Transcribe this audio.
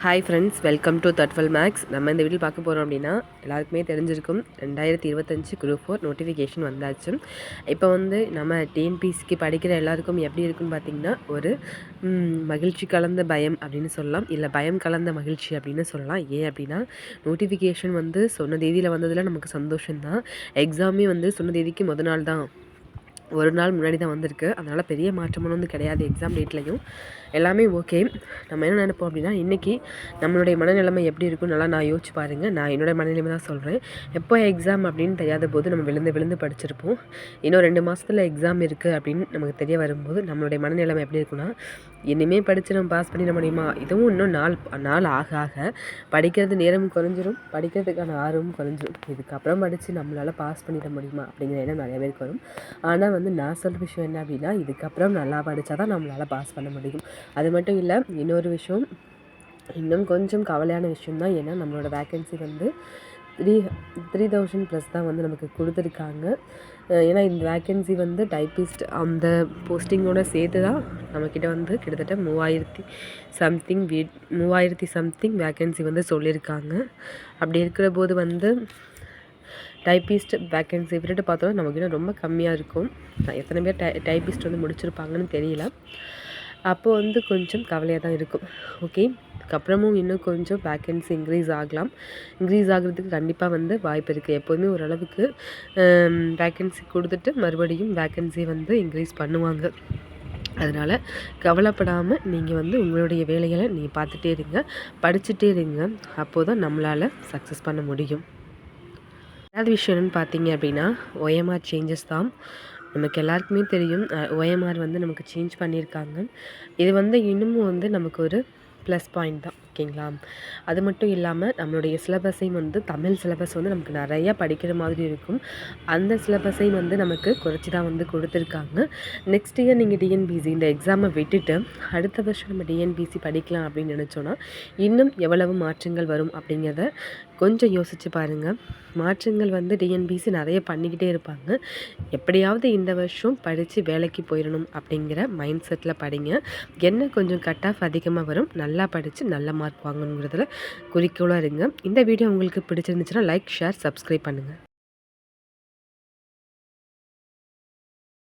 Hi friends, welcome to 12 maths. நம்ம இந்த video பார்க்க போகிறோம் அப்படின்னா எல்லாருக்குமே தெரிஞ்சிருக்கும் 2025 குரூப் 4 நோட்டிஃபிகேஷன் வந்தாச்சு. இப்போ நம்ம டிஎன்பிஎஸ்சிக்கு படிக்கிற எல்லாருக்கும் எப்படி இருக்குன்னு பார்த்திங்கன்னா ஒரு மகிழ்ச்சி கலந்த பயம் அப்படின்னு சொல்லலாம், இல்லை பயம் கலந்த மகிழ்ச்சி அப்படின்னு சொல்லலாம். ஏன் அப்படின்னா நோட்டிஃபிகேஷன் சொன்ன தேதியில் வந்ததில் நமக்கு சந்தோஷம்தான். எக்ஸாமே சொன்ன தேதிக்கு முத நாள் தான், ஒரு நாள் முன்னாடி தான் வந்திருக்கு. அதனால் பெரிய மாற்றமும் கிடையாது. எக்ஸாம் டேட்லையும் எல்லாமே ஓகே. நம்ம என்ன நினைப்போம் அப்படின்னா இன்றைக்கி நம்மளுடைய மனநிலைமை எப்படி இருக்கும் நல்லா நான் யோசிச்சு பாருங்கள். நான் என்னோடய மனநிலைமை தான் சொல்கிறேன். எப்போ எக்ஸாம் அப்படின்னு தெரியாத போது நம்ம விழுந்து படிச்சிருப்போம். இன்னும் 2 மாதத்தில் எக்ஸாம் இருக்குது அப்படின்னு நமக்கு தெரிய வரும்போது நம்மளுடைய மனநிலைமை எப்படி இருக்குன்னா, இனிமேல் படித்து நம்ம பாஸ் பண்ணிட முடியுமா, இதுவும் இன்னும் நாள் ஆக ஆக படிக்கிறது நேரமும் குறைஞ்சிரும், படிக்கிறதுக்கான ஆர்வமும் குறைஞ்சிரும். இதுக்கப்புறம் படித்து நம்மளால் பாஸ் பண்ணிட முடியுமா அப்படிங்கிற எண்ணம் நிறைய பேருக்கு வரும். ஆனால் நான் சொல்கிற விஷயம் என்ன அப்படின்னா, இதுக்கப்புறம் நல்லா படித்தா தான் நம்மளால் பாஸ் பண்ண முடியும். அது மட்டும் இல்லை, இன்னொரு விஷயம் இன்னும் கொஞ்சம் கவலையான விஷயம்தான். ஏன்னா நம்மளோட வேக்கன்சி 3000 ப்ளஸ் தான் நமக்கு கொடுத்துருக்காங்க. ஏன்னா இந்த வேக்கன்சி டைப்பிஸ்ட் அந்த போஸ்டிங்கோடு சேர்த்து தான் நம்மக்கிட்ட கிட்டத்தட்ட 3000 சம்திங் வேக்கன்சி சொல்லியிருக்காங்க. அப்படி இருக்கிற போது டைப்பிஸ்ட் வேக்கன்சி விட்டுட்டு பார்த்தோன்னா நமக்கு ரொம்ப கம்மியாக இருக்கும். எத்தனை பேர் டைப்பிஸ்ட் முடிச்சிருப்பாங்கன்னு தெரியல. அப்போது கொஞ்சம் கவலையாக தான் இருக்கும். ஓகே, அதுக்கப்புறமும் இன்னும் கொஞ்சம் வேக்கன்சி இன்க்ரீஸ் ஆகிறதுக்கு கண்டிப்பாக வாய்ப்பு இருக்குது. எப்போதுமே ஓரளவுக்கு வேக்கன்சி கொடுத்துட்டு மறுபடியும் வேக்கன்சி இன்க்ரீஸ் பண்ணுவாங்க. அதனால் கவலைப்படாமல் நீங்கள் உங்களுடைய வேலைகளை நீங்கள் பார்த்துட்டே இருங்க, படிச்சுட்டே இருங்க. அப்போது தான் நம்மளால் சக்ஸஸ் பண்ண முடியும். ரெண்டாவது விஷயம் என்னென்னு பார்த்தீங்க அப்படின்னா OMR சேஞ்சஸ் தான். நமக்கு எல்லாருக்குமே தெரியும் OMR நமக்கு சேஞ்ச் பண்ணியிருக்காங்க. இது இன்னமும் நமக்கு ஒரு ப்ளஸ் பாயிண்ட் தான். ஓகேங்களா? அது மட்டும் இல்லாமல் நம்மளுடைய சிலபஸையும் தமிழ் சிலபஸ் நமக்கு நிறையா படிக்கிற மாதிரி இருக்கும். அந்த சிலபஸையும் நமக்கு குறைச்சி தான் கொடுத்துருக்காங்க. நெக்ஸ்ட் இயர் நீங்கள் டிஎன்பிசி இந்த எக்ஸாமை விட்டுட்டு அடுத்த வருஷம் நம்ம டிஎன்பிசி படிக்கலாம் அப்படின்னு நினச்சோன்னா இன்னும் எவ்வளவு மாற்றங்கள் வரும் அப்படிங்கிறத கொஞ்சம் யோசித்து பாருங்கள். மாற்றங்கள் டிஎன்பிசி நிறைய பண்ணிக்கிட்டே இருப்பாங்க. எப்படியாவது இந்த வருஷம் படித்து வேலைக்கு போயிடணும் அப்படிங்கிற மைண்ட் செட்டில் படிங்க. என்ன கொஞ்சம் கட் ஆஃப் அதிகமாக வரும், நல்லா படித்து நல்ல மார்க் வாங்கணுங்கிறதுல குறிக்கோளாக இருங்க. இந்த வீடியோ உங்களுக்கு பிடிச்சிருந்துச்சுன்னா லைக், ஷேர், சப்ஸ்கிரைப் பண்ணுங்கள்.